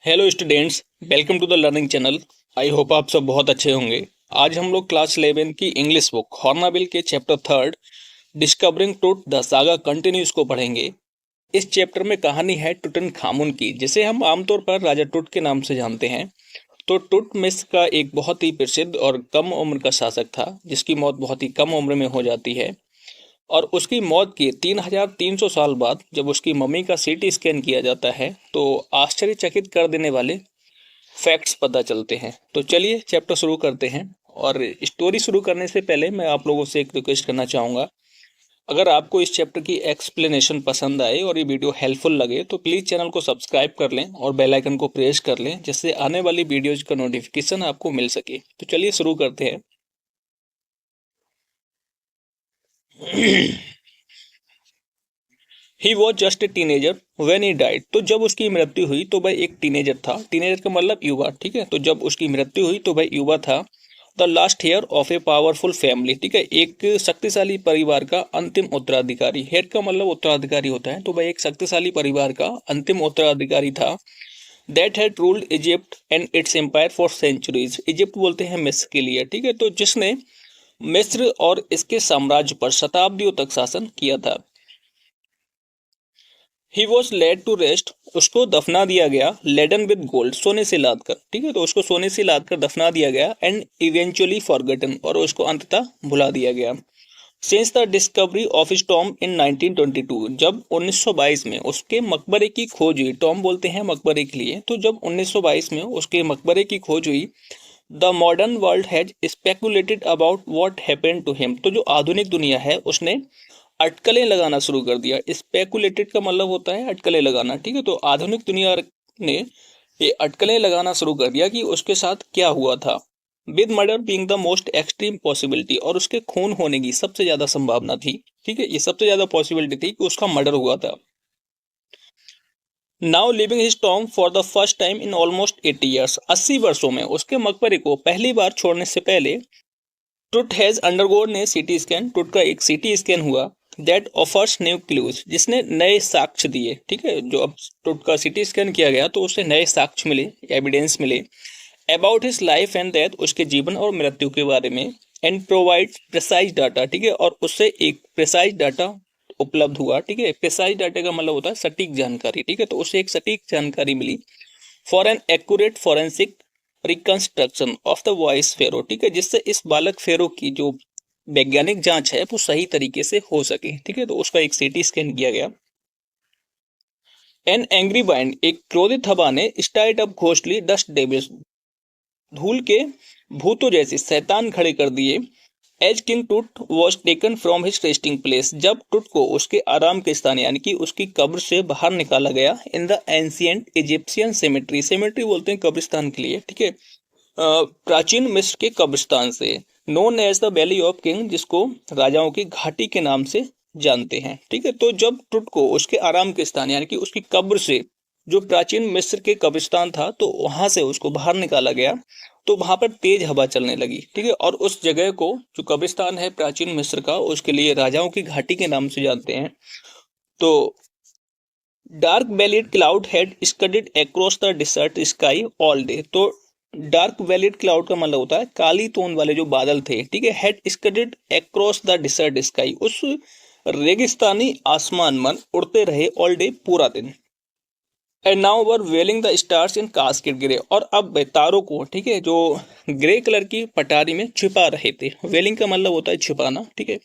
Hello students, welcome to the learning channel. I hope आप सब बहुत अच्छे होंगे। आज हम लोग क्लास 11 की इंग्लिश बुक हॉर्नाबिल के चैप्टर 3 डिस्कवरिंग टूट द सागा कंटिन्यूस को पढ़ेंगे। इस चैप्टर में कहानी है टूटनखामुन की, जिसे हम आमतौर पर राजा टूट के नाम से जानते हैं। तो टूटमिस का एक बहुत ही प्रसिद्ध और कम उम्र का शासक था, जिसकी मौत बहुत ही कम उम्र में हो जाती है। और उसकी मौत के 3300 साल बाद जब उसकी मम्मी का सीटी स्कैन किया जाता है तो आश्चर्यचकित कर देने वाले फैक्ट्स पता चलते हैं। तो चलिए चैप्टर शुरू करते हैं। और स्टोरी शुरू करने से पहले मैं आप लोगों से एक रिक्वेस्ट करना चाहूँगा, अगर आपको इस चैप्टर की एक्सप्लेनेशन पसंद आए और ये वीडियो हेल्पफुल लगे तो प्लीज़ चैनल को सब्सक्राइब कर लें और बेल आइकन को प्रेस कर लें, जिससे आने वाली वीडियोज का नोटिफिकेशन आपको मिल सके। तो चलिए शुरू करते हैं। He was just a teenager when he died. तो जब उसकी मृत्यु हुई तो भाई एक टीनेजर था। टीनेजर का मतलब युवा, ठीक है। तो जब उसकी मृत्यु हुई तो भाई युवा था। The last heir of a powerful family, ठीक है, एक शक्तिशाली परिवार का अंतिम उत्तराधिकारी। हेयर का मतलब उत्तराधिकारी होता है, तो भाई एक शक्तिशाली परिवार का अंतिम उत्तराधिकारी था। That had ruled Egypt and its empire for centuries. Egypt बोलते हैं मिस्र के लिए, ठीक है। तो जिसने मिस्र और इसके साम्राज्य पर शताब्दियों तक शासन किया था। He was laid to rest, उसको दफना दिया गया। लेडन विद गोल्ड, सोने से लाद कर, ठीक है। तो उसको सोने से लाद कर दफना दिया गया। एंड इवेंचुअली फॉरगटन, और उसको अंततः भुला दिया गया। Since the discovery of his tomb in 1922, जब 1922 में उसके मकबरे की खोज हुई। टॉम बोलते हैं मकबरे के लिए। तो जब 1922 में उसके मकबरे की खोज हुई, the modern world has speculated about what happened to him. तो जो आधुनिक दुनिया है उसने अटकलें लगाना शुरू कर दिया। स्पेकुलेटेड का मतलब होता है अटकलें लगाना, ठीक है। तो आधुनिक दुनिया ने ये अटकलें लगाना शुरू कर दिया कि उसके साथ क्या हुआ था। With murder being the most extreme possibility, और उसके खून होने की सबसे ज्यादा संभावना थी, ठीक है। ये सबसे ज्यादा पॉसिबिलिटी थी कि उसका मर्डर हुआ था। Now living his Tom for the first time in almost 80 years, 80 वर्षों में उसके मकबरे को पहली बार छोड़ने से पहले ट्रुथ हैज अंडरगोन ने सीटी स्कैन, ट्रुथ का एक सीटी स्कैन हुआ। दैट ऑफर्स न्यू क्लूज, जिसने नए साक्ष्य दिए, ठीक है। जो अब ट्रुथ का सीटी स्कैन किया गया तो उससे नए साक्ष्य मिले, एविडेंस मिले about his life and death, उसके जीवन और मृत्यु के बारे में। एंड प्रोवाइड प्रिसाइज डाटा, ठीक है। और उससे एक प्रिसाइज डाटा उपलब्ध हुआ, ठीक है। प्रिसाइज डाटा का मतलब होता है सटीक जानकारी, ठीक है। तो उससे एक सटीक जानकारी मिली for an accurate forensic reconstruction of the voice pharaoh, ठीक है, जिससे इस बालक फेरो की जो वैज्ञानिक जांच है वो सही तरीके से हो सके, ठीक है। तो उसका एक सीटी स्कैन किया गया। एन एंग्री बाइंड, एक क्रोधित हवा ने start up ghostly dust devils, धूल के भूतों जैसे शैतान खड़े कर दिए। As king Tut was taken from his resting place, जब टूट को उसके आराम के स्थान यानी कि उसकी कब्र से बाहर निकाला गया। In the ancient Egyptian cemetery, cemetery बोलते हैं कब्रिस्तान के लिए, ठीक है। प्राचीन मिस्र के कब्रिस्तान से। Known as the valley of king, जिसको राजाओं की घाटी के नाम से जानते हैं, ठीक है। तो जब टुट को उसके आराम के स्थान यानी कि उसकी कब्र से, जो प्राचीन मिस्र के कब्रिस्तान था, तो वहां से उसको बाहर निकाला गया। तो वहां पर तेज हवा चलने लगी, ठीक है। और उस जगह को, जो कब्रिस्तान है प्राचीन मिस्र का, उसके लिए राजाओं की घाटी के नाम से जानते हैं। तो dark bellied cloud had scudded across the desert sky all day. तो डार्क वेलिड क्लाउड का मतलब होता है काली तोन वाले जो बादल थे, ठीक है। Had scudded across the desert sky, उस रेगिस्तानी आसमान में उड़ते रहे ऑल डे, पूरा दिन। And now were veiling the stars in cascade grey, और अब तारों को, ठीक है, जो ग्रे कलर की पटारी में छिपा रहे थे। वेलिंग का मतलब होता है छिपाना, ठीक है।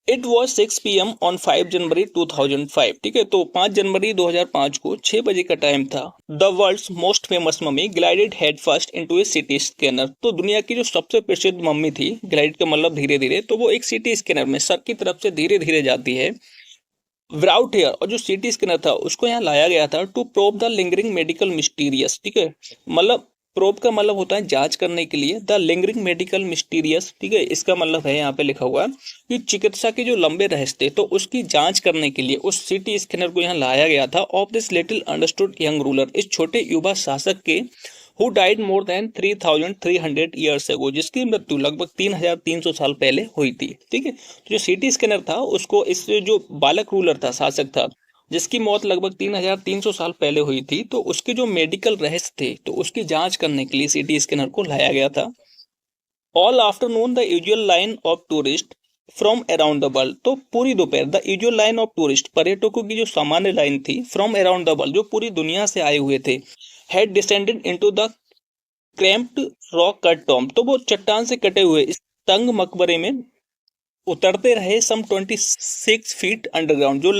इट वॉज 6 PM ऑन 5 जनवरी 2005, ठीक है। तो 5 जनवरी 2005 को 6 बजे का टाइम था। The world's most famous mummy glided head first into a CT scanner. तो दुनिया की जो सबसे प्रसिद्ध मम्मी थी, ग्लाइड का मतलब धीरे धीरे, तो वो एक सिटी स्कैनर में सर की तरफ से धीरे धीरे जाती है। विदाउट हेयर, और जो सिटी स्कैनर था उसको यहाँ लाया गया था to probe the lingering medical mysterious, ठीक है। मतलब प्रोब का मतलब होता है जांच करने के लिए। द लिंगरिंग मेडिकल मिस्टीरियस, ठीक है, इसका मतलब है यहाँ पे लिखा हुआ कि चिकित्सा के जो लंबे रहस्य थे तो उसकी जांच करने के लिए उस सिटी स्कैनर को यहाँ लाया गया था। Of this little understood young ruler, इस छोटे युवा शासक के, who died more than 3300 years ago, जिसकी मृत्यु लगभग 3300 साल पहले हुई थी, ठीक है। तो जो सिटी स्कैनर था उसको, इस जो बालक रूलर था, शासक था, जिसकी मौत लगभग 3300 साल पहले हुई थी। तो उसके जो मेडिकल रहस्य थे तो उसकी जांच करने के लिए सीटी स्कैनर को लाया गया था। All afternoon the usual line of tourist from around the world, तो पूरी दोपहर the usual line of tourist, पर्यटकों की जो सामान्य लाइन थी, फ्रॉम अराउंड द वर्ल्ड, जो पूरी दुनिया से आए हुए थे, had descended into the cramped rock cut Tom, तो वो चट्टान से कटे हुए इस तंग मकबरे में उतरते रहे। सम 26 फीट अंडरग्राउंड, जो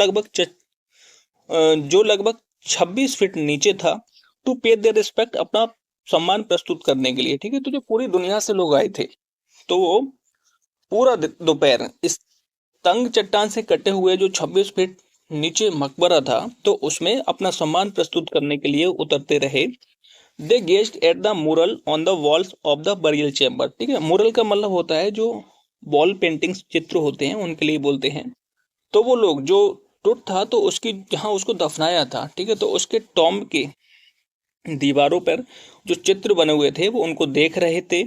लगभग 26 फीट नीचे था। टू पे देयर रिस्पेक्ट, अपना सम्मान प्रस्तुत करने के लिए, ठीक है। तो जो पूरी दुनिया से लोग आए थे, तो वो पूरा दोपहर इस तंग चट्टान से कटे हुए जो 26 फीट नीचे मकबरा था, तो उसमें अपना सम्मान प्रस्तुत करने के लिए उतरते रहे। दे गेज्ड एट द मुरल on the walls of the burial chamber, ठीक है। मुरल का मतलब होता है जो वॉल पेंटिंग्स, चित्र होते हैं, उनके लिए बोलते हैं। तो वो लोग जो टूट था, तो उसकी जहां उसको दफनाया था, ठीक है, तो उसके टॉम्ब के दीवारों पर जो चित्र बने हुए थे वो उनको देख रहे थे।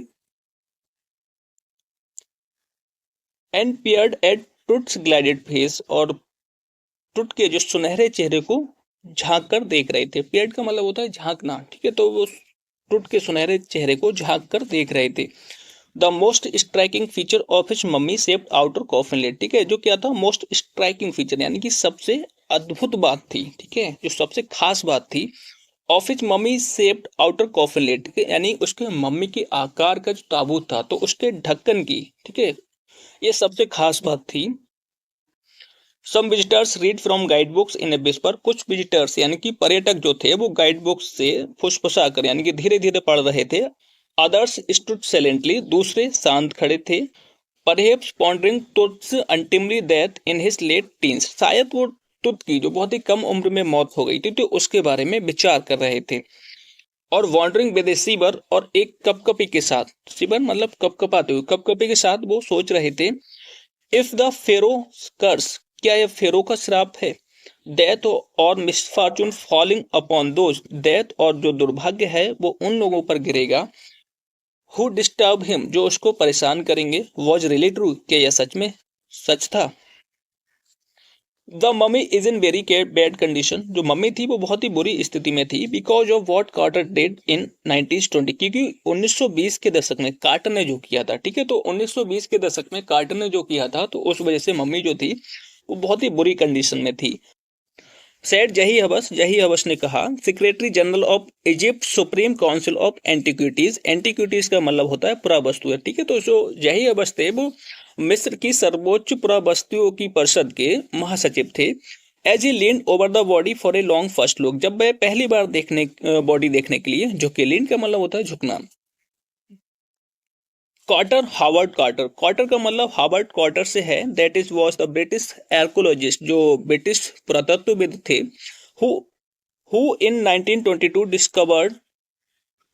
And peered eight Tut's ग्लैडेड face, और टुट के जो सुनहरे चेहरे को झांक कर देख रहे थे। पियर्ड का मतलब होता है झांकना, ठीक है। तो वो टुट के सुनहरे चेहरे को झांक कर देख रहे थे। The most striking feature of his mummy shaped outer coffin lid, ठीक है। जो क्या था, मोस्ट स्ट्राइकिंग फीचर यानी कि सबसे अद्भुत बात थी, ठीक है, जो सबसे खास बात थी। Of his mummy shaped outer coffin lid, ठीक है, यानी उसके मम्मी के आकार का जो ताबूत था, तो उसके ढक्कन की, ठीक है, ये सबसे खास बात थी। Some visitors read from guide books in a whisper, कुछ विजिटर्स यानी कि पर्यटक जो थे वो गाइड बुक्स से फुसफुसा कर यानी कि धीरे धीरे पढ़ रहे थे। अदर्स स्टूड साइलेंटली, दूसरे शांत खड़े थे। Perhaps pondering Tut's untimely death in his late teens, शायद वो टुट की जो बहुत ही कम उम्र में मौत हो गई थी, तो उसके बारे में विचार कर रहे थे। और वॉन्डरिंग विद ए सीबर, और एक कपकपी के साथ, सीबर मतलब कपकपाते हुए, कपकपी के साथ वो सोच रहे थे। इफ द फेरो कर्स, क्या यह फेरो का श्राप है। डेथ और misfortune falling upon those, death और जो दुर्भाग्य है वो उन लोगों पर गिरेगा। हु डिस्टर्ब हिम, जो उसको परेशान करेंगे। वॉज रियली ट्रू, क्या यह सच में सच था। The mummy is in very bad condition, जो मम्मी थी वो बहुत ही बुरी स्थिति में थी। Because of what Carter did in 1920, क्योंकि 1920 के दशक में कार्टर ने जो किया था, ठीक है। तो 1920 के दशक में कार्टर ने जो किया था, तो उस वजह से मम्मी जो थी वो बहुत ही बुरी कंडीशन में थी। सेड जही हबस ने कहा, secretary general of Egypt supreme council of antiquities, antiquities का मतलब होता है पुरावस्तुएं, ठीक है। तो जो जही हबस थे वो मिस्र की सर्वोच्च पुरावस्तुओं की परिषद के महासचिव थे। As he lean over the body for a long first look, जब वह पहली बार बॉडी देखने के लिए झुके, लीन का मतलब होता है झुकना। कार्टर, हावर्ड कार्टर, कार्टर का मतलब हावर्ड कार्टर से है। That is was the British archaeologist, जो ब्रिटिश पुरातत्वविद थे। Who who in 1922 discovered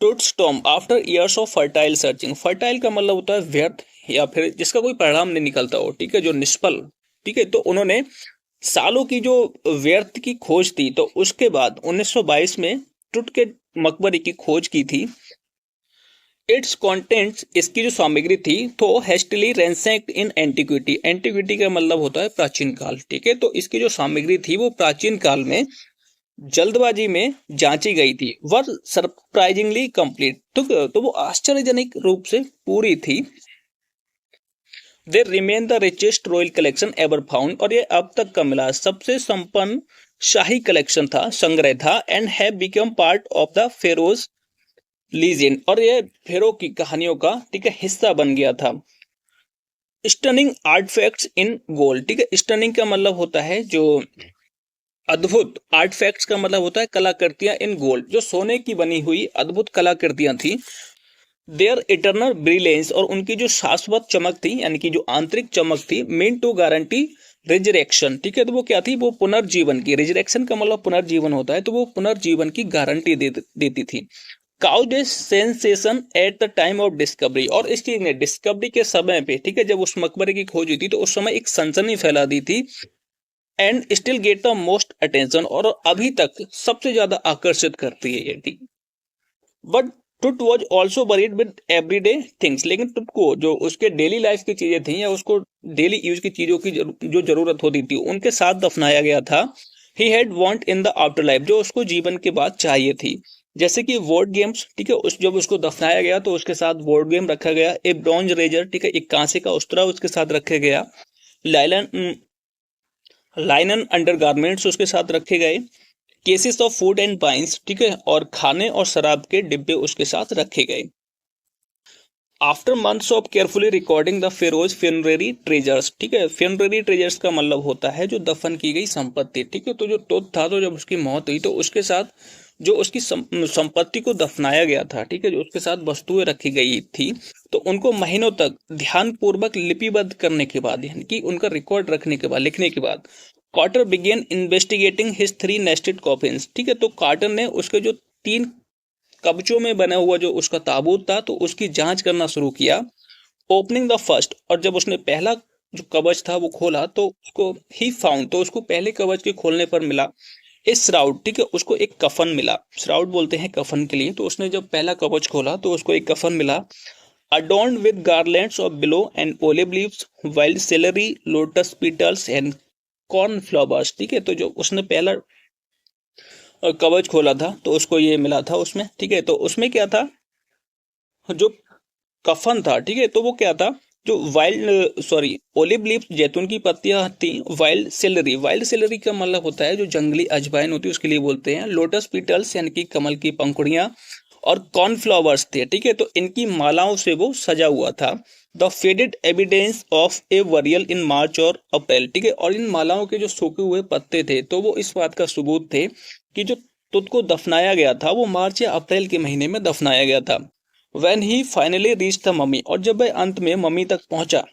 Tut's tomb after years of fertile searching. Fertile का मतलब होता है व्यर्थ, या फिर जिसका कोई परिणाम नहीं निकलता हो, ठीक है, जो निष्फल, ठीक है। तो उन्होंने सालों की जो व्यर्थ की खोज थी, तो उसके बाद 1922 में टुट के मकबरे की खोज की थी। इट्स कंटेंट्स, इसकी जो सामग्री थी, तो हेस्टिली रैंसैक्ड इन एंटीक्विटी, एंटीक्विटी का मतलब होता है प्राचीन काल, ठीक है। तो इसकी जो सामग्री थी वो प्राचीन काल में जल्दबाजी में जांची गई थी। वर सरप्राइजिंगली कंप्लीट, तो वो आश्चर्यजनक रूप से पूरी थी। They remain the richest royal collection ever found, और ये अब तक का मिला सबसे संपन्न शाही कलेक्शन था, संग्रह था। And have become part of the Feroz legend, और ये फेरो की कहानियों का, ठीक है, हिस्सा बन गया था। स्टनिंग आर्टफैक्ट्स इन गोल्ड, ठीक है। स्टनिंग का मतलब होता है जो अद्भुत, आर्टफैक्ट्स का मतलब होता है कलाकृतियां इन गोल्ड, जो सोने की बनी हुई अद्भुत कलाकृतियां थी। देयर इटर्नल ब्रिलियंस, और उनकी जो शाश्वत चमक थी, यानी कि जो आंतरिक चमक थी। मीन टू गारंटी रिजरेक्शन, ठीक है। तो वो क्या थी, वो पुनर्जीवन की, रिजरेक्शन का मतलब पुनर्जीवन होता है, तो वो पुनर्जीवन की गारंटी देती थी। Cowed sensation at the time of discovery, और इस चीज ने डिस्कवरी के समय पे, ठीक है, जब उस मकबरे की खोज हुई थी, तो उस समय एक सनसनी फैला दी थी। And still get the most attention, और अभी तक सबसे ज्यादा आकर्षित करती है ये, ठीक। बट टुट was also buried with everyday things, लेकिन टुट को जो उसके डेली लाइफ की चीजें थी, या उसको डेली यूज की चीजों की जो जरूरत होती थी, उनके साथ दफनाया गया था। He had want in the after life, जो उसको जीवन के बाद चाहिए थी, जैसे कि बोर्ड गेम्स, ठीक है। उस जब उसको दफनाया गया तो उसके साथ बोर्ड गेम रखा गया, एक ब्रॉन्ज रेजर, ठीक है, एक कांसे का उस्तरा उसके साथ रखा गया, लाइलन लाइनन अंडरगारमेंट्स उसके साथ रखे गए, cases of food and wines, ठीक है, और खाने और शराब के डिब्बे उसके साथ रखे गए। After months of carefully recording the Feroz funerary treasures, ठीक है, फ्यूनररी ट्रेजर्स का मतलब होता है जो दफन की गई संपत्ति, ठीक है। तो जो तोत था, तो जब उसकी मौत हुई तो उसके साथ जो उसकी संपत्ति को दफनाया गया था, ठीक है, जो उसके साथ वस्तुएं रखी गई थी, तो उनको महीनों तक ध्यान पूर्वक लिपिबद्ध करने के बाद, यानी कि उनका रिकॉर्ड रखने के बाद, लिखने के बाद, Carter began investigating his 3 nested coffins, ठीक है। तो कार्टर ने उसके जो 3 कब्जों में बना हुआ जो उसका ताबूत था, तो उसकी जांच करना शुरू किया। ओपनिंग द फर्स्ट, और जब उसने पहला जो कवच था वो खोला तो उसको ही फाउंड, तो उसको पहले कवच के खोलने पर मिला इस श्राउड, ठीक है, उसको एक कफन मिला, श्राउड बोलते हैं कफन के लिए। तो उसने जब पहला कवच खोला तो उसको एक कफन मिला, adorned with garlands of willow and olive leaves, wild celery, lotus petals and cornflowers, ठीक है। तो जो उसने पहला कवच खोला था तो उसको ये मिला था उसमें, ठीक है। तो उसमें क्या था, जो कफन था, ठीक है, तो वो क्या था, जो वाइल्ड सॉरी ओलिव लीफ, जैतून की पत्तियां थी, वाइल्ड सेलरी, वाइल्ड सेलरी का मतलब होता है जो जंगली अजवाइन होती है उसके लिए बोलते हैं, लोटस पीटल्स यानी कि कमल की पंखुड़ियां, और कॉर्नफ्लावर्स थे, ठीक है। तो इनकी मालाओं से वो सजा हुआ था। द फेडेड एविडेंस ऑफ ए वरियल इन मार्च और अप्रैल, ठीक है, और इन मालाओं के जो सूखे हुए पत्ते थे तो वो इस बात का सबूत थे कि जो तुझ को दफनाया गया था वो मार्च या अप्रैल के महीने में दफनाया गया था। When he finally reached the mummy, और जब वह अंत में मम्मी तक पहुंचा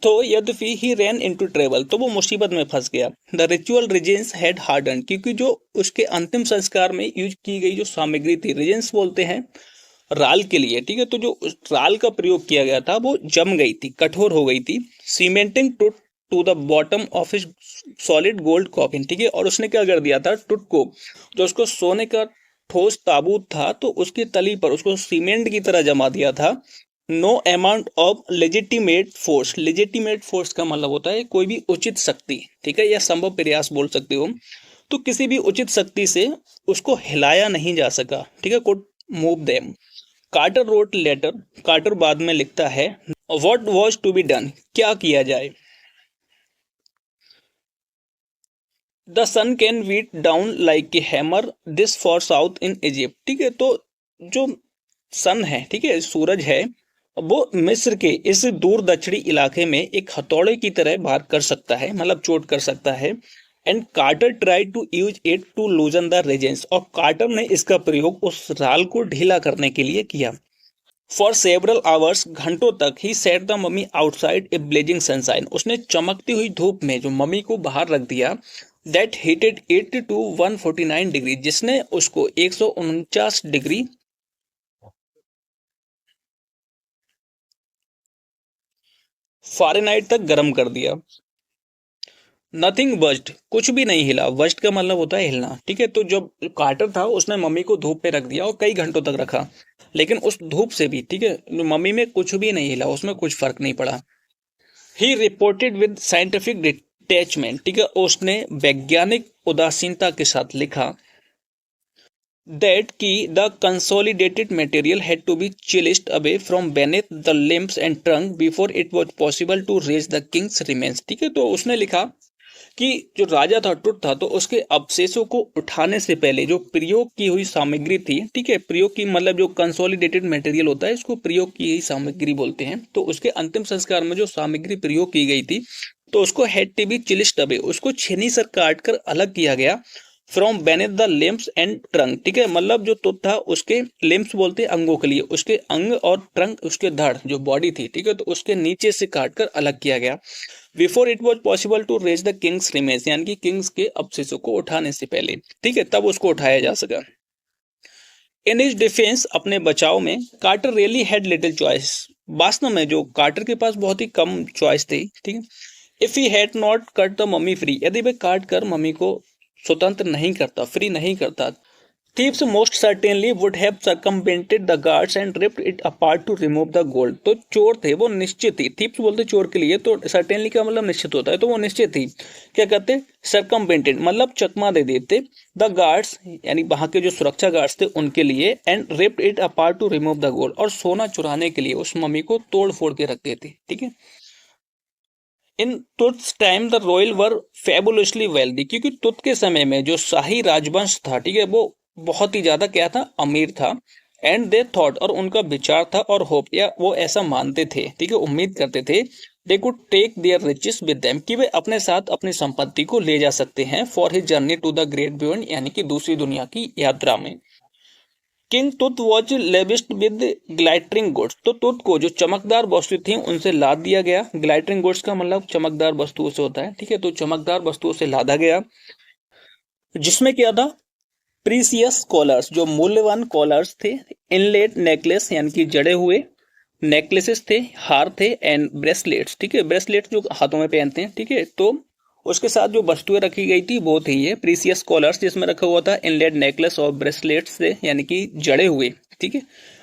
तो यद्यपि ही रैन इनटू ट्रेवल, तो वो मुसीबत में फंस गया। द रिचुअल रिजेंस हैड हार्डन, क्योंकि जो उसके अंतिम संस्कार में यूज की गई जो सामग्री थी, रिजेंस बोलते हैं राल के लिए, ठीक है। तो जो राल का प्रयोग किया गया था वो जम गई थी, कठोर हो गई थी, cementing to the bottom of his solid gold coffin, ठीक है। और उसने क्या कर दिया था, टुट को, जो उसको सोने का ठोस ताबूत था, तो उसकी तली पर उसको सीमेंट की तरह जमा दिया था। No amount of legitimate force, legitimate force का मतलब होता है कोई भी उचित शक्ति, ठीक है, या संभव प्रयास बोल सकते हो। तो किसी भी उचित शक्ति से उसको हिलाया नहीं जा सका, ठीक है, could move them. Carter wrote later, Carter बाद में लिखता है, what was to be done, क्या किया जाए। The sun can beat down like a hammer this for south in Egypt, ठीक है। तो जो सन है, ठीक है, सूरज है, वो मिस्र के इस दूर दक्षिणी इलाके में एक हथौड़े की तरह वार कर सकता है, मतलब चोट कर सकता है। And Carter try to use it to loosen the resins, और कार्टर ने इसका प्रयोग उस राल को ढीला करने के लिए किया। फॉर सेवरल आवर्स, घंटों तक ही set the mummy outside a blazing sunshine, उसने चमकती हुई धूप में जो मम्मी को बाहर रख दिया। That heated it to 149 degree, जिसने उसको 149 डिग्री फ़ारेनहाइट तक गर्म कर दिया। नथिंग बस्ट, कुछ भी नहीं हिला, बस्ट का मतलब होता है हिलना, ठीक है। तो जब कार्टर था उसने मम्मी को धूप पे रख दिया और कई घंटों तक रखा, लेकिन उस धूप से भी, ठीक है, मम्मी में कुछ भी नहीं हिला, उसमें कुछ फर्क नहीं पड़ा। ही रिपोर्टेड विद साइंटिफिक डिटैचमेंट, ठीक है, उसने वैज्ञानिक उदासीनता के साथ लिखा that कि the consolidated material had to be chiseled away from beneath the limbs and trunk before it was possible to raise the king's remains, ठीक है। तो उसने लिखा कि जो राजा था टुट था, तो उसके अवशेषों को उठाने से पहले जो प्रयोग की हुई सामग्री थी, ठीक है, प्रयोग की मतलब जो कंसोलिडेटेड मटेरियल होता है इसको प्रयोग की हुई सामग्री बोलते हैं। तो उसके अंतिम संस्कार में जो सामग्री प्रयोग की गई थी तो उसको हेड टू बी चिलिस्ड अवे, उसको छेनी से काट कर अलग किया गया। From beneath the limbs and trunk, ठीक है, मतलब जो तुत था उसके लिम्स बोलते हैं अंगों के लिए, उसके अंग, और ट्रंक उसके धड़ जो बॉडी थी, ठीक है, तो उसके नीचे से काट कर अलग किया गया। Before it was possible to raise the king's remains, यानी कि किंग्स के अवशेषों को उठाने से पहले, ठीक है, तब उसको उठाया जा सका। इन हिज डिफेंस, अपने बचाव में, Carter really had little choice, वास्तव में जो कार्टर के पास बहुत ही कम चॉइस थी, ठीक है। If he had not cut the mummy free, यदि वह काट कर मम्मी को स्वतंत्र नहीं करता, फ्री नहीं करता, Thieves most certainly would have circumvented the guards and ripped it apart to remove the gold. तो चोर थे वो निश्चित ही, थीप्स बोलते चोर के लिए, तो certainly का मतलब निश्चित होता है, तो वो निश्चित ही क्या कहते, circumvented मतलब चकमा दे देते, the guards यानी वहां के जो सुरक्षा गार्ड्स थे उनके लिए, and ripped it apart to remove the gold और सोना चुराने के लिए उस मम्मी को तोड़ फोड़ के रख देते, ठीक है। In Turk time the royal were fabulously wealthy, क्योंकि तुर्क के समय में जो शाही राजवंश था, ठीक है, वो बहुत ही ज्यादा क्या था, अमीर था। एंड दे थॉट और उनका विचार था और होप या वो ऐसा मानते थे, ठीक है, उम्मीद करते थे, they could take their riches with them, कि वे अपने साथ अपनी संपत्ति को ले जा सकते हैं for his journey to the great beyond, यानी कि दूसरी दुनिया की यात्रा में। King Tut was lavished with glittering goods, तो तुत को जो चमकदार वस्तु थी उनसे लाद दिया गया। ग्लाइटरिंग गुड्स का मतलब चमकदार वस्तुओं से होता है, ठीक है, तो चमकदार वस्तुओं से लादा गया, जिसमें क्या था, प्रीसियस कॉलर्स जो मूल्यवान कॉलर्स थे, इनलेट नेकलेस यानी कि जड़े हुए नेकलेसेस थे, हार थे, एंड ब्रेसलेट्स, ठीक है, ब्रेसलेट जो हाथों में पहनते हैं, ठीक है, तो उसके साथ जो वस्तुएं रखी गई थी वो थी ये प्रीसियस कॉलर्स, जिसमें रखा हुआ था इनलेट नेकलेस और ब्रेसलेट्स थे यानी कि जड़े हुए, ठीक है,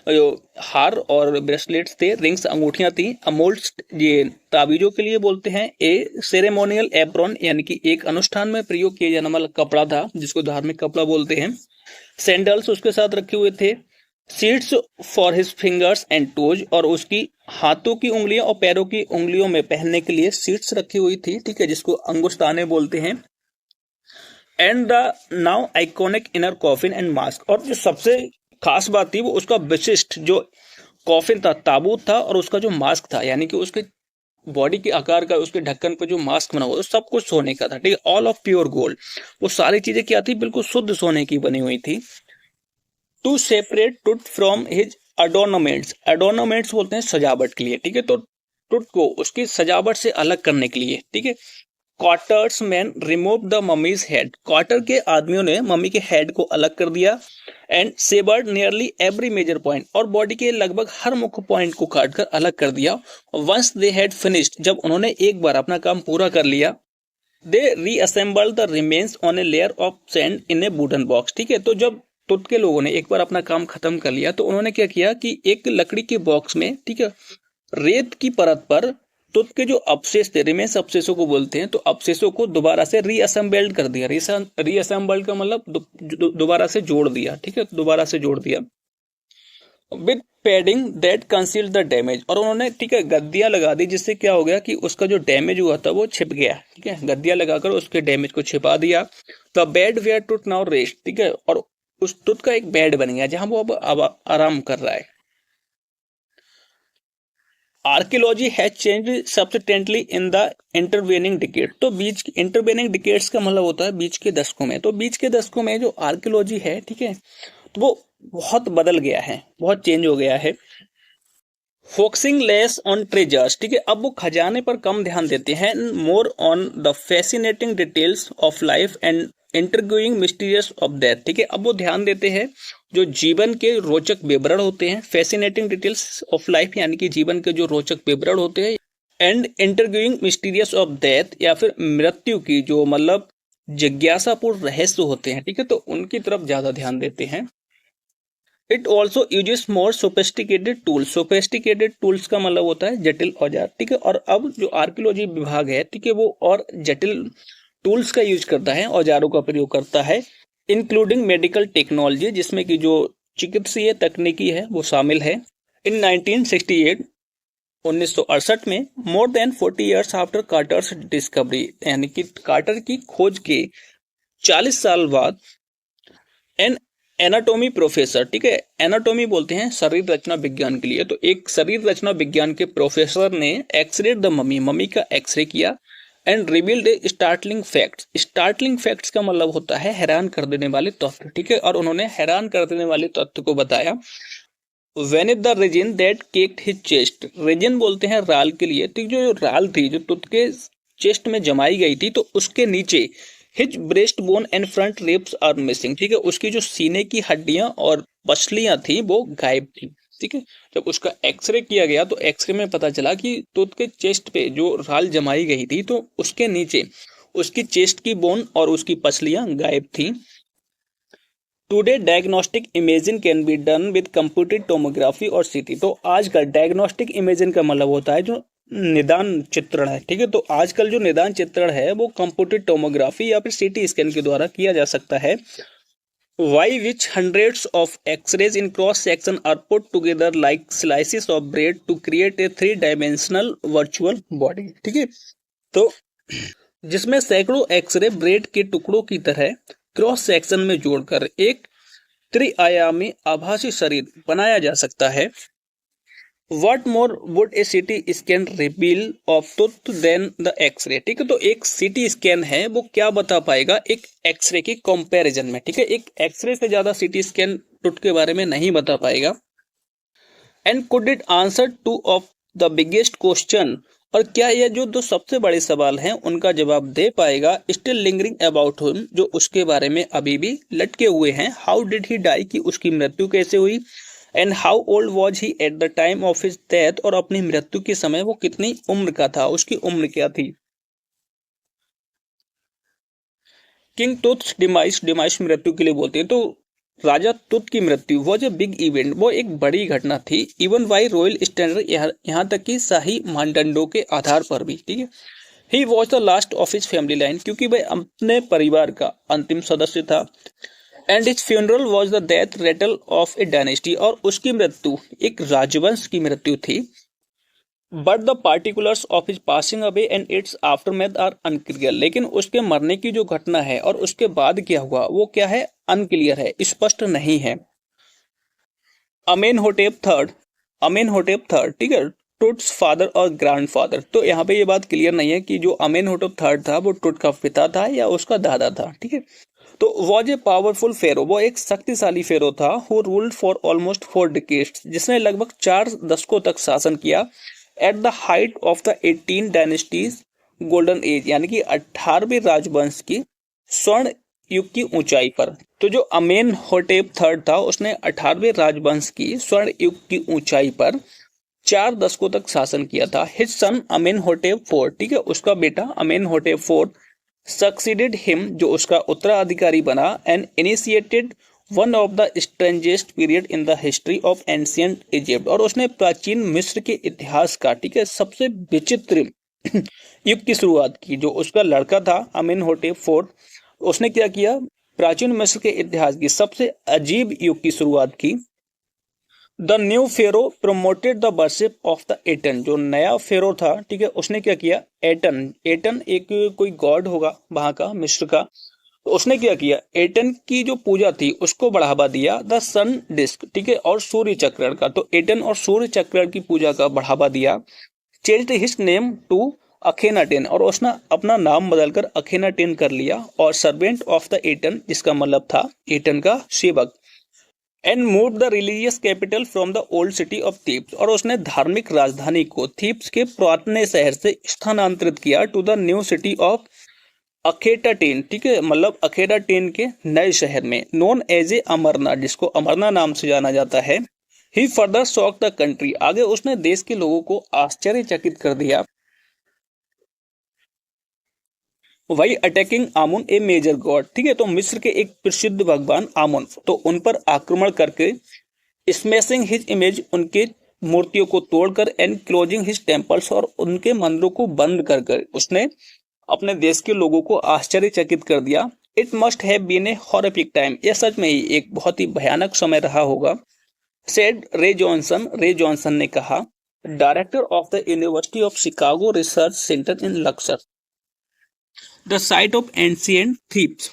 जो हार और ब्रेसलेट्स थे, रिंग्स अंगूठियां थी, अमोल्ड्स ये ताबीजों के लिए बोलते हैं, ए सेरेमोनियल एप्रॉन यानी कि एक अनुष्ठान में प्रयोग किया जाने वाला कपड़ा था जिसको धार्मिक कपड़ा बोलते हैं, सैंडल्स उसके साथ रखे हुए थे, seeds for his fingers and toes और उसकी हाथों की उंगलियों और पैरों की उंगलियों में पहनने के लिए सीड्स रखी हुई थी, ठीक है, जिसको अंगुस्ताने बोलते हैं, and the now iconic inner coffin and mask, और जो सबसे खास बात थी वो उसका विशिष्ट जो कॉफिन था, ताबूत था, और उसका जो मास्क था यानी कि उसके बॉडी के आकार का उसके ढक्कन पर जो मास्क बना हुआ था सब कुछ सोने का था, ठीक है, ऑल ऑफ प्योर गोल्ड, वो सारी चीजें क्या थी, बिल्कुल शुद्ध सोने की बनी हुई थी। टू सेपरेट टुट फ्रॉम हिज अडोर्नामेंट्स, अडोर्नामेंट्स बोलते हैं सजावट के लिए, ठीक है, तो टुट को उसकी सजावट से अलग करने के लिए, ठीक है, quarters man remove the mummies head, quarter के आदमियों ने मम्मी के हेड को अलग कर दिया, and severed nearly every major point, और बॉडी के लगभग हर मुख्य पॉइंट को काटकर अलग कर दिया। वंस दे हैड फिनिश्ड, जब उन्होंने एक बार अपना काम पूरा कर लिया, they reassemble the remains on a layer of sand in a wooden box, ठीक है, तो जब तुर्क के लोगों ने एक बार अपना काम खत्म कर लिया तो उन्होंने क्या किया कि एक लकड़ी के बॉक्स में, ठीक है, रेत की परत पर तुर्क के जो अवशेष थे, रिमेन्स अवशेषों को बोलते हैं, तो अवशेषों को दोबारा से रीअसेंबल्ड कर दिया, रीअसेंबल्ड का मतलब दोबारा से जोड़ दिया, ठीक है, दोबारा से जोड़ दिया, with padding that conceal the damage, और उन्होंने, ठीक है, गद्दियां लगा दी, जिससे क्या हो गया कि उसका जो डैमेज हुआ था वो छिप गया, ठीक है, गद्दियां लगाकर उसके डैमेज को छिपा दिया। द बेड वेयर टुट नाउ रेस्ट, ठीक है, और उस तुत का एक बेड बन गया जहां वो अब आराम कर रहा है। Archaeology has changed subsequently in the intervening decade, तो बीच इंटरवेनिंग डिकेड्स का मतलब होता है बीच के दशकों में, तो बीच के दशकों में जो आर्कियोलॉजी है, ठीक है, तो वो बहुत बदल गया है, बहुत चेंज हो गया है। फोकसिंग लेस ऑन ट्रेजर्स, ठीक है, अब वो खजाने पर कम ध्यान देते हैं, more on the fascinating details of life and interviewing mysterious of death, ठीक है, अब वो ध्यान देते हैं जो जीवन के रोचक विवरण होते हैं, फैसिनेटिंग डिटेल्स ऑफ लाइफ यानी कि जीवन के जो रोचक विवरण होते हैं, and interviewing mysterious of death या फिर मृत्यु की जो मतलब जिज्ञासापूर्ण रहस्य होते हैं, ठीक है, तो उनकी तरफ ज्यादा ध्यान देते हैं। It also uses more sophisticated tools, sophisticated tools का मतलब होता है जटिल औजार, ठीक है, और अब जो आर्कियोलॉजी विभाग है, ठीक है, वो और जटिल टूल्स का यूज करता है, औजारों का प्रयोग करता है, इंक्लूडिंग मेडिकल टेक्नोलॉजी, जिसमें कि जो चिकित्सीय तकनीकी है वो शामिल है। इन 1968 1968 में, more than 40 years after कार्टर्स discovery, यानी कि कार्टर की खोज के 40 साल बाद, एन एनाटॉमी प्रोफेसर, ठीक है, एनाटॉमी बोलते हैं शरीर रचना विज्ञान के लिए, तो एक शरीर रचना विज्ञान के प्रोफेसर ने एक्सरे द मम्मी, मम्मी का एक्सरे किया, and revealed startling facts, startling facts का मतलब होता है हैरान कर देने वाले तथ्य, ठीक है, और उन्होंने हैरान कर देने वाले तथ्य को बताया। When is the resin that caked his chest, resin बोलते हैं राल के लिए, तो जो राल थी जो तुत के चेस्ट में जमाई गई थी, तो उसके नीचे his breast bone and front ribs are missing, ठीक है, उसकी जो सीने की हड्डियां और पसलियां थी वो गायब थी, ठीक है, जब उसका एक्सरे किया गया तो एक्सरे में पता चला कि तुत के चेस्ट पे जो राल जमाई गई थी तो उसके नीचे उसकी चेस्ट की बोन और उसकी पसलियां गायब थी। Today diagnostic imaging can be done with computed tomography और सीटी। तो आजकल डायग्नोस्टिक इमेजिंग का मतलब होता है जो निदान चित्रण है, ठीक है। तो आजकल जो निदान चित्रण है वो कंप्यूटेड टोमोग्राफी या फिर सीटी स्कैन के द्वारा किया जा सकता है। Why which hundreds of X-rays in cross section are put together like slices of bread to create a three-dimensional virtual body। ठीक है, तो जिसमें सैकड़ों एक्सरे ब्रेड के टुकड़ों की तरह क्रॉस सेक्शन में जोड़कर एक त्रिआयामी आभासी शरीर बनाया जा सकता है। What more would a CT scan reveal of tooth than the x-ray. ठीक है, तो एक सीटी स्कैन है वो क्या बता पाएगा एक एक्सरे की कंपैरिजन में। ठीक है, एक एक्सरे से ज्यादा सीटी स्कैन टूथ के बारे में नहीं बता पाएगा। And could it answer two of the biggest question, और क्या यह जो दो सबसे बड़े सवाल हैं उनका जवाब दे पाएगा। स्टिल लिंगरिंग अबाउट हिम, जो उसके बारे में अभी भी लटके हुए हैं। हाउ डिड ही डाई, की उसकी मृत्यु कैसे हुई। And how old was he at the time of his death, और अपनी मृत्यु के समय वो कितनी उम्र का था, उसकी उम्र क्या थी। किंग टूथ डिमाइस, डिमाइस मृत्यु के लिए बोलते हैं। तो राजा तुत की मृत्यु वॉज ए बिग इवेंट, वो एक बड़ी घटना थी। इवन बाई रॉयल स्टैंडर्ड, यहाँ तक कि शाही मानदंडों के आधार पर भी। ठीक है, he was the last of his family line, क्योंकि वह अपने परिवार का अंतिम सदस्य था। And his funeral was the death rattle of a dynasty, और उसकी मृत्यु एक राजवंश की मृत्यु थी। But the particulars of his passing away and its aftermath are unclear, लेकिन उसके मरने की जो घटना है और उसके बाद क्या हुआ वो क्या है, अनक्लियर है, स्पष्ट नहीं है। अमेनहोटेप थर्ड, अमेनहोटेप थर्ड, ठीक है, टुट्स फादर और ग्रैंडफादर। तो यहाँ पे ये बात क्लियर नहीं है कि जो अमेनहोटेप थर्ड था वो टुट का पिता था या उसका दादा था। ठीक है, तो वॉज ए पावरफुल फेरो, वो एक शक्तिशाली फेरो था। Who ruled for almost 4 decades, जिसने लगभग 4 दशकों तक शासन किया। At the height of the 18 dynasties golden age, यानी कि 18वें राजवंश की स्वर्ण युग की ऊंचाई पर। तो जो अमेनहोटेप थर्ड था उसने 18वें राजवंश की स्वर्ण युग की ऊंचाई पर 4 दशकों तक शासन किया था। हिज सन अमेनहोटेप फोर्थ, ठीक है, उसका बेटा अमेनहोटेप फोर्थ सक्सीडेड हिम, जो उसका उत्तराधिकारी बना। And initiated one of the strangest period in the history of ancient Egypt, और उसने प्राचीन मिस्र के इतिहास का, ठीक है, सबसे विचित्र युग की शुरुआत की। जो उसका लड़का था अमेनहोटेप फोर्थ, उसने क्या किया, प्राचीन मिस्र के इतिहास की सबसे अजीब युग की शुरुआत की। The new pharaoh promoted the worship of the Aten, जो नया फेरो था, ठीक है, उसने क्या किया, एटन, एटन एक कोई गॉड होगा वहां का, मिस्र का, तो उसने क्या किया, एटन की जो पूजा थी उसको बढ़ावा दिया। द सन डिस्क, ठीक है, और सूर्य चक्रण का, तो एटन और सूर्य चक्रण की पूजा का बढ़ावा दिया। चेंज्ड हिज नेम टू अखेनाटेन, और उसने अपना नाम बदलकर अखेनाटेन कर लिया। और सर्वेंट ऑफ द एटन, जिसका मतलब था एटन का सेवक। And move the religious capital from the old city of Thebes, और उसने धार्मिक राजधानी को थीब्स के पुराने शहर से स्थानांतरित किया to the new city of Akhetaten, ठीक है, मतलब अखेटाटेन के नए शहर में, नोन एज ए अमरना, जिसको अमरना नाम से जाना जाता है। ही फर्दर शॉक द कंट्री, आगे उसने देश के लोगों को आश्चर्यचकित कर दिया। वही अटैकिंग आमुन ए मेजर गॉड, ठीक है, तो मिस्र के एक प्रसिद्ध भगवान आमुन, तो उन पर आक्रमण करके स्मैशिंग हिज इमेज, उनके मूर्तियों को तोड़कर, एंड क्लोजिंग हिज टेम्पल्स, और उनके मंदिरों को बंद कर उसने अपने देश के लोगों को आश्चर्यचकित कर दिया। It must have been a horrific time, यह सच में ही एक बहुत ही भयानक समय रहा होगा। सेड रे जॉनसन, रे जॉनसन ने कहा, director of the university of Chicago research centre in Laksar, the site of ancient Thebes,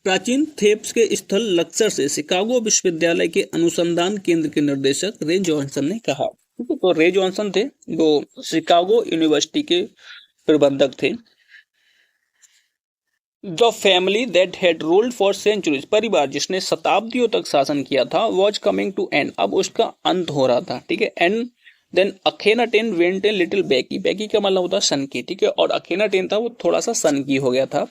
प्राचीन थेब्स के स्थल लक्सर से शिकागो विश्वविद्यालय के अनुसंधान केंद्र के निर्देशक रे जॉनसन ने कहा। तो रे जॉनसन थे जो शिकागो यूनिवर्सिटी के प्रबंधक थे। The family that had ruled for centuries, परिवार जिसने शताब्दियों तक शासन किया था, वॉज कमिंग टू एंड, अब उसका अंत हो रहा था। ठीक है, and then Akhenaten went a little बैकी, बैकी का मतलब होता है सन की, ठीक है, और अखेनाटेन था वो थोड़ा सा सन की हो गया था।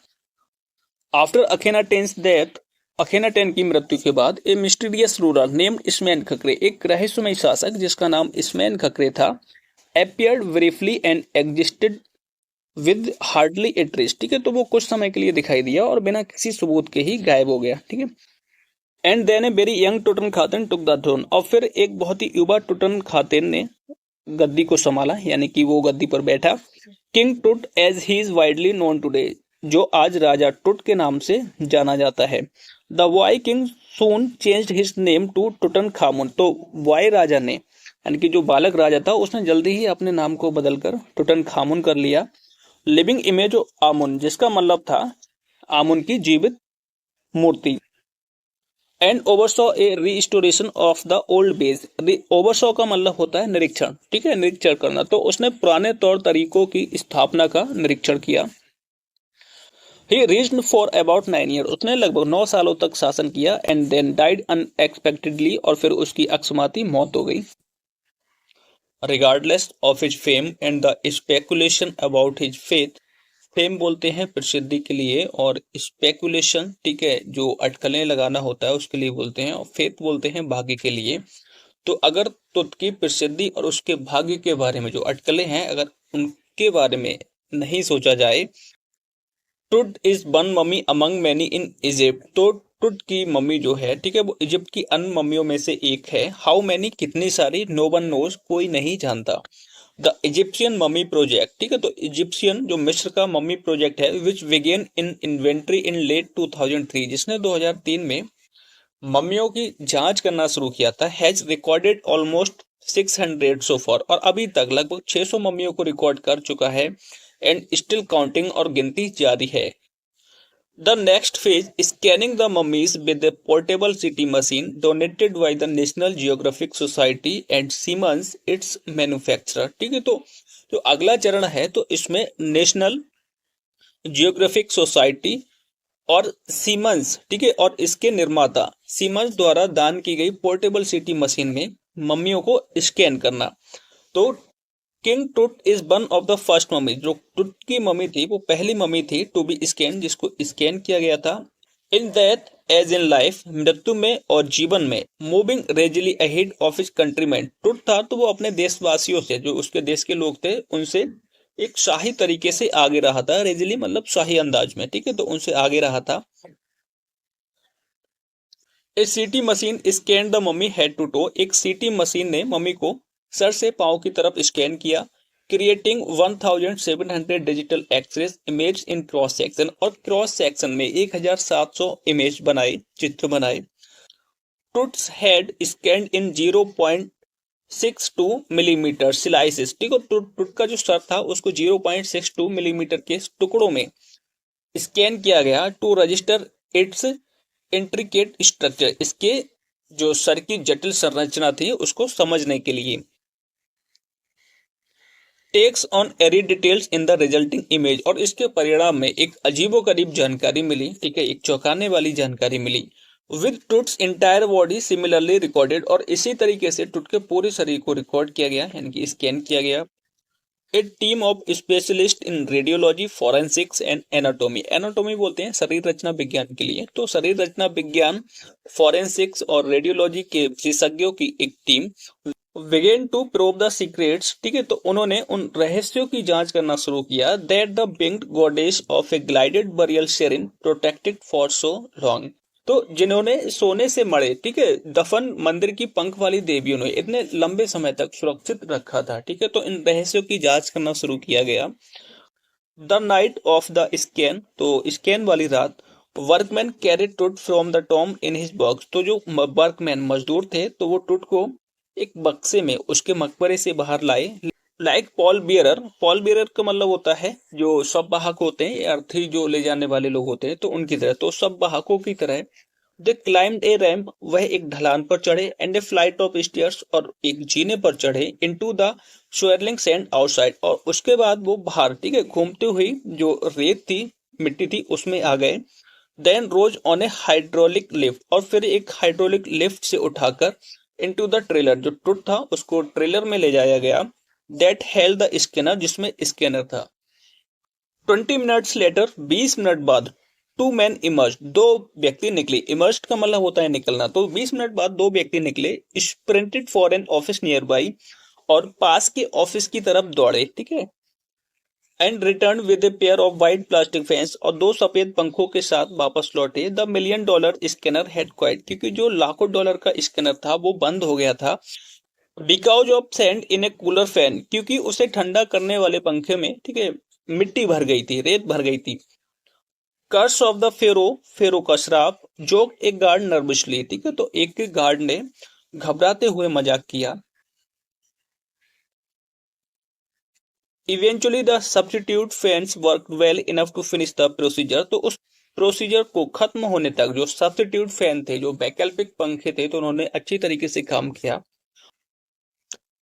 आफ्टर अखेनाटेन्स डेथ, अखेनाटेन की मृत्यु के बाद, ए मिस्टीरियस रूलर नेम्ड इस्मैन खकरे, एक रहस्यमय शासक जिसका नाम इस्मैन खकरे था, appeared briefly and existed with hardly a trace, ठीक है, तो वो कुछ समय के लिए दिखाई दिया और बिना किसी सबूत के ही गायब हो गया। ठीक है, and then a very young Tutankhaten took the throne, और फिर एक बहुत ही युवा टुटनखातन ने गद्दी को संभाला, यानी कि वो गद्दी पर बैठा। King Tut as he is widely known today, जो आज राजा टुट के नाम से जाना जाता है। The boy king soon changed his name to Tutankhamun, तो वाई राजा ने, यानी कि जो बालक राजा था, उसने जल्दी ही अपने नाम को बदलकर टुटनखामुन कर लिया। लिविंग इमेज ऑफ आमुन, जिसका मतलब था आमुन की जीवित मूर्ति। And oversaw a restoration of the old ways, oversaw का मतलब होता है निरीक्षण, ठीक है, निरीक्षण करना। तो उसने पुराने तौर तरीकों की स्थापना का निरीक्षण किया। ही रीज्ड फॉर अबाउट 9 ईयर, उसने लगभग 9 सालों तक शासन किया। एंड देन डाइड अनएक्सपेक्टेडली, और फिर उसकी अकस्माती मौत हो गई। Regardless of his fame and the speculation about his faith, fame बोलते हैं प्रसिद्धि के लिए, और स्पेकुलेशन, ठीक है, जो अटकलें लगाना होता है उसके लिए बोलते हैं, और फेथ बोलते हैं भाग्य के लिए। तो अगर तुत की प्रसिद्धि और उसके भाग्य के बारे में जो अटकलें हैं, अगर उनके बारे में नहीं सोचा जाए। टुट is one mummy among many in Egypt, तो टुट की मम्मी जो है, ठीक है, वो इजिप्ट की अन्य मम्मियों में से एक है। हाउ मैनी, कितनी सारी, नो वन नोज, कोई नहीं जानता। द इजिप्शियन मम्मी प्रोजेक्ट, ठीक है, तो इजिप्शियन जो मिस्र का मम्मी प्रोजेक्ट है, which began in inventory in late 2003, जिसने 2003 में मम्मियों की जांच करना शुरू किया था, has recorded almost 600 so for, और अभी तक लगभग 600 मम्मियों को रिकॉर्ड कर चुका है। एंड स्टिल काउंटिंग, और गिनती जारी है। The next phase is scanning the mummies with a portable CT machine donated by the National Geographic Society and Siemens its manufacturer, ठीक है। तो जो अगला चरण है, तो इसमें नेशनल जियोग्राफिक सोसाइटी और सीमंस, ठीक है, और इसके निर्माता सीमंस द्वारा दान की गई पोर्टेबल सीटी मशीन में मम्मियों को स्कैन करना। तो king Tut is one of the first mummy, जो टुट की मम्मी थी वो पहली मम्मी थी टू बी स्कैन, जिसको स्कैन किया गया था। In that as in life, मृत्यु में और जीवन में, moving regally ahead of his countryman, Tut था तो वो अपने देशवासियों से, जो उसके देश के लोग थे, उनसे एक शाही तरीके से आगे रहा था। रेजिली मतलब शाही अंदाज में, ठीक है, तो उनसे आगे रहा था। A CT machine scan the mummy head to toe, एक सीटी मशीन ने मम्मी को सर से पांव की तरफ स्कैन किया। Creating 1700 digital x rays image in cross section, और क्रॉस सेक्शन में 1700 इमेज बनाए, चित्र बनाए। Tut's head scan in 0.62 millimetre slices, ठीक है, टुट का जो सर था उसको 0.62 मिलीमीटर के टुकड़ों में स्कैन किया गया। To register its intricate structure, इसके जो सर की जटिल संरचना थी उसको समझने के लिए। Takes on eerie details in the resulting image, और इसके परिणाम में एक अजीबोगरीब जानकारी मिली, ठीक है, एक चौंकाने वाली जानकारी मिली। With Tut's entire body similarly recorded, और इसी तरीके से टुट के पूरे शरीर को रिकॉर्ड किया गया, यानी कि स्कैन किया गया। A team of specialist in radiology, forensics and anatomy, anatomy बोलते हैं शरीर रचना विज्ञान के लिए, तो शरीर रचना विज्ञान, फॉरेंसिक्स और रेडियोलॉजी के विशेषज्ञों की एक team began to probe the secrets, ठीक है, तो उन्होंने उन रहस्यों की जांच करना शुरू किया। That the winged goddess of a gilded burial shrine protected for so long, तो जिन्होंने सोने से मड़े, ठीक है, दफन मंदिर की पंख वाली देवियों ने इतने लंबे समय तक सुरक्षित रखा था, ठीक है, तो इन रहस्यों की जांच करना शुरू किया गया। The night of the scan, तो स्कैन वाली रात, वर्कमैन कैरिड टुट from the Tom in his box, तो जो वर्कमैन मजदूर थे, तो वो टुट को एक बक्से में उसके मकबरे से बाहर लाए। Like Paul bearer, Paul bearer का मतलब होता है जो सब वाहक होते हैं, अर्थी जो ले जाने वाले लोग होते हैं, तो उनकी तरह, तो सब वाहकों की तरह दे क्लाइम्ड ए रैंप, वह एक ढलान पर चढ़े। And A flight of stairs, और एक जीने पर चढ़े। इनटू द स्वेरलिंग सैंड आउटसाइड, और उसके बाद वो बाहर, ठीक है, घूमते हुई जो रेत थी, मिट्टी थी, उसमें आ गए। Then rose on a hydraulic lift, और फिर एक हाइड्रोलिक लिफ्ट से उठाकर इनटू द ट्रेलर, जो टुट था उसको ट्रेलर में ले जाया गया। दैट हेल्ड द स्कैनर, जिसमें स्कैनर था। 20 मिनट्स लेटर, 20 मिनट बाद, टू मैन इमर्ज, दो व्यक्ति निकले। इमर्ज का मतलब होता है निकलना, तो 20 मिनट बाद दो व्यक्ति निकले। Sprinted for an office nearby, और पास के ऑफिस की तरफ दौड़े, ठीक है। And return with a pair of white plastic fans, और दो सफेद पंखों के साथ वापस लौटे। The $1 million scanner had quit, क्योंकि जो लाखों डॉलर का स्कैनर था वो बंद हो गया था। Because of sand in A cooler fan, क्योंकि उसे ठंडा करने वाले पंखे में, ठीक है, मिट्टी भर गई थी, रेत भर गई थी। कर्स ऑफ द फेरो, फेरो का श्राप। जोक एक गार्ड नर्वसली, ठीक है, तो एक गार्ड ने घबराते हुए मजाक किया। Eventually the substitute fans work well enough to finish the procedure, तो उस प्रोसीजर को खत्म होने तक जो सब्स्टिट्यूट फैन थे, जो वैकल्पिक पंखे थे, तो उन्होंने अच्छी तरीके से काम किया।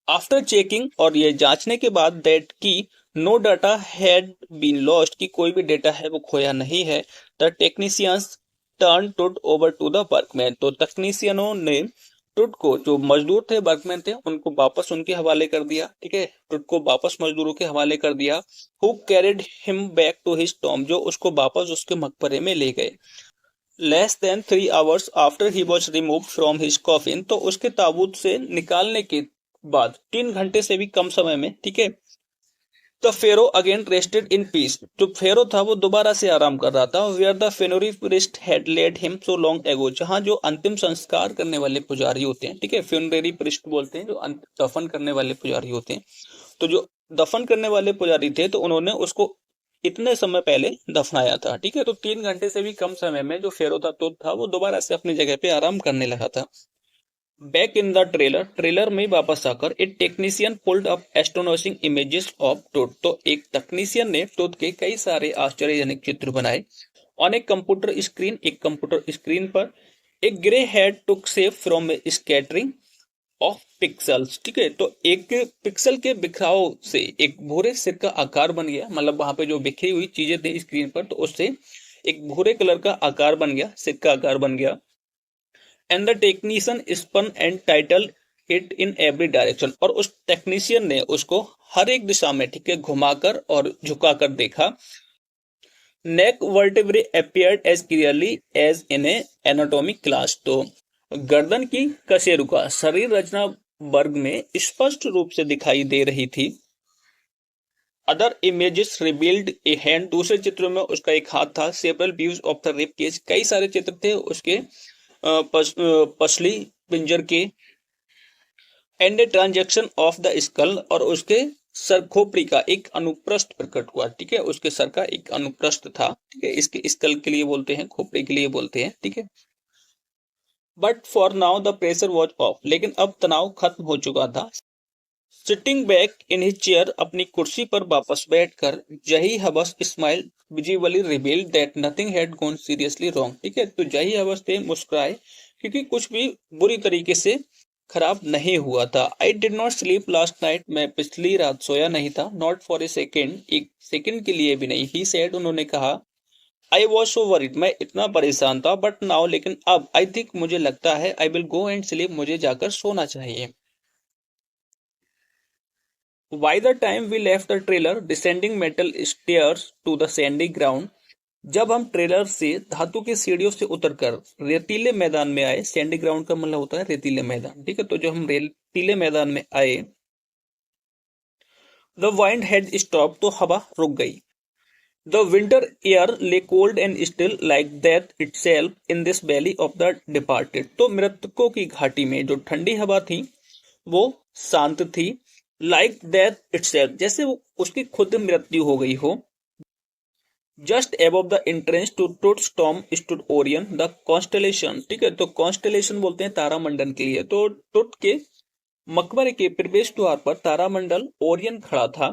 आफ्टर चेकिंग, और ये जांचने के बाद, दैट की no data had been lost, की कोई भी डेटा है वो खोया नहीं है। The technicians turned Tut over to the workman, तो तकनीशियनों ने टुड को, जो मजदूर थे, वर्कमैन थे, उनको वापस उनके हवाले कर दिया, ठीक है, टुड को वापस मजदूरों के हवाले कर दिया। Who carried him back to his tomb, जो उसको वापस उसके मकबरे में ले गए। Less than 3 hours after he was remove from his coffin, तो उसके ताबूत से निकालने के बाद 3 घंटे से भी कम समय में, ठीक है, the pharaoh again rested in peace, जो फेरो था वो दोबारा से आराम कर रहा था। Where the funerary priest had laid him so long ago, जहां जो अंतिम संस्कार करने वाले पुजारी होते हैं, ठीक है, फ्यूनरेरी प्रिस्ट बोलते हैं, जो दफन करने वाले पुजारी होते हैं, तो जो दफन करने वाले पुजारी थे, तो उन्होंने उसको इतने समय पहले दफनाया था, ठीक है, तो 3 घंटे से भी कम समय में जो फेरो था, तो था वो दोबारा से अपनी जगह पे आराम करने लगा था। Back in the trailer, trailer में वापस आकर, एक technician pulled up astonishing images of Tut, तो एक तकनीशियन ने टोड के कई सारे आश्चर्यजनक चित्र बनाए। ऑन एक कंप्यूटर स्क्रीन, एक कंप्यूटर स्क्रीन पर, एक grey head took shape from scattering of pixels, ठीक है, तो एक पिक्सल के बिखराव से एक भूरे सिर का आकार बन गया, मतलब वहां पे जो बिखरी हुई चीजें थी स्क्रीन पर, तो उससे एक भूरे कलर का आकार बन गया, सिर का आकार बन गया। And the technician spun and tilted it in every direction, और उस टेक्नीशियन ने उसको हर एक दिशा में, ठीक है, घुमाकर और झुकाकर देखा। Neck vertebrae appeared as clearly as in a anatomic class, तो गर्दन की कशेरुका शरीर रचना वर्ग में स्पष्ट रूप से दिखाई दे रही थी। Other images revealed a hand, दूसरे चित्रों में उसका एक हाथ था। Several views of the rib cage, कई सारे चित्र थे उसके पसली पिंजर के। And a transection of the skull, और उसके सर खोपड़ी का एक अनुप्रस्थ प्रकट हुआ, ठीक है, उसके सर का एक अनुप्रस्थ था, ठीक है, इसके स्कल के लिए बोलते हैं, खोपड़ी के लिए बोलते हैं, ठीक है। But for now the pressure was of, लेकिन अब तनाव खत्म हो चुका था। Sitting back in his chair, अपनी कुर्सी पर वापस बैठकर, जही हवस smile visibly revealed that nothing had gone seriously wrong, ठीक है, तो जही हवस थे मुस्कुराए, क्योंकि कुछ भी बुरी तरीके से खराब नहीं हुआ था। I did not sleep last night, मैं पिछली रात सोया नहीं था। नॉट फॉर ए सेकेंड, एक सेकेंड के लिए भी नहीं। ही सेड, उन्होंने कहा। आई वॉज सो वरीड, मैं इतना परेशान था। बट नाउ, लेकिन अब, आई थिंक, मुझे लगता है, I will go and sleep, मुझे जाकर सोना चाहिए। By the time we left the trailer, descending metal stairs to the sandy ground, जब हम ट्रेलर से धातु की सीढ़ियों से उतरकर रेतीले मैदान में आए, सैंडी ग्राउंड का मतलब होता है रेतीले मैदान, ठीक है, तो जो हम रेतीले मैदान में आए, द वाइंड हैड स्टॉप, तो हवा रुक गई। द विंटर एयर ले cold and still like death itself in this valley of the departed, तो मृतकों की घाटी में जो ठंडी हवा थी वो शांत थी। लाइक डेथ इटसेल्फ, जैसे वो उसकी खुद मृत्यु हो गई हो। Just above the entrance to Tut's tomb stood Orion the constellation, ठीक है, तो कॉन्स्टेलेशन बोलते हैं तारामंडल के लिए, तो टुट के मकबरे के प्रवेश द्वार पर तारामंडल ओरियन खड़ा था।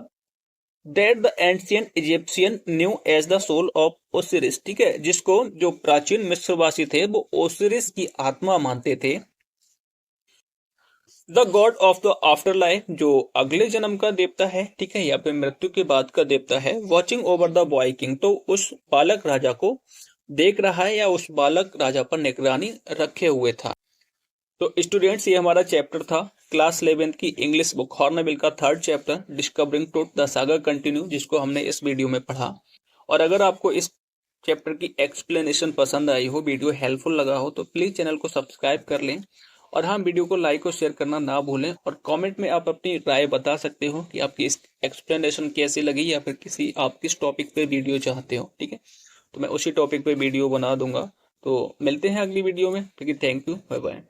That the ancient Egyptian knew as the soul of Osiris, ठीक है, जिसको जो प्राचीन मिस्रवासी थे वो ओसिरिस की आत्मा मानते थे। The God of the after life, जो अगले जन्म का देवता है, ठीक है, या फिर मृत्यु के बाद का देवता है। Watching over the boy king, तो उस बालक राजा को देख रहा है, या उस बालक राजा पर निगरानी रखे हुए था। तो स्टूडेंट्स, ये हमारा चैप्टर था क्लास 11th की इंग्लिश बुक हॉर्नबिल का 3rd chapter, discovering truth the saga continue, जिसको हमने इस वीडियो में पढ़ा। और अगर आपको इस चैप्टर की एक्सप्लेनेशन पसंद आई हो, वीडियो हेल्पफुल लगा हो, तो प्लीज चैनल को सब्सक्राइब कर लें और हाँ, वीडियो को लाइक और शेयर करना ना भूलें, और कमेंट में आप अपनी राय बता सकते हो कि आपकी इस एक्सप्लेनेशन कैसी लगी, या फिर आप किस टॉपिक पे वीडियो चाहते हो। ठीक है, तो मैं उसी टॉपिक पे वीडियो बना दूंगा। तो मिलते हैं अगली वीडियो में। ठीक है, थैंक यू, बाय बाय।